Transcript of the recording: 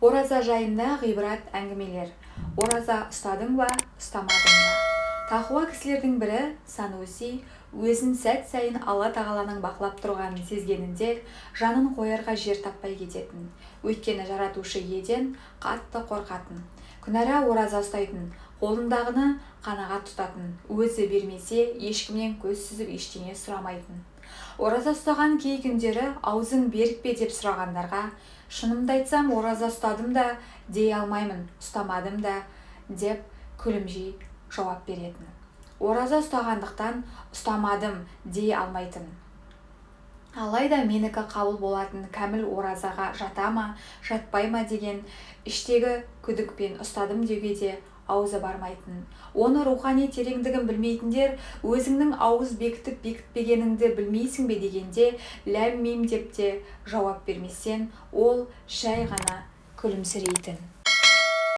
Ораза жайында ғибрат әңгімелер. Ораза ұстадың ба, ұстамадың ба? Тақуа кісілердің бірі Сануси өзін сәт сайын Алла тағаланың бақылап тұрғанын сезгенінде жанын қоярға жер таппай кететін. Өйткені жаратушы иеден қатты қорқатын. Күнәра ораза ұстайтын, қолындағыны қанағат тұтатын, өзі бермесе ешкімнен көз сүзіп ештеңе сұрамайтын. Ораза ұстаған кей күндері аузың берік пе деп сұрағандарға, шынымды айтсам, ораза ұстадым да дей алмаймын, ұстамадым да деп күлімжей жауап беретін. Ораза ұстағандықтан ұстамадым дей алмайтын. Алайда менікі қабыл болатын кәміл оразаға жата ма, жатпай ма деген іштегі күдікпен ұстадым деуге де аузы бармайтын. Оны рухани тереңдігін білмейтіндер өзіңнің ауыз бекітіп бекітпегеніңді білмейсің бе дегенде ләм-мим деп те жауап берместен ол жай ғана күлімсірейтін.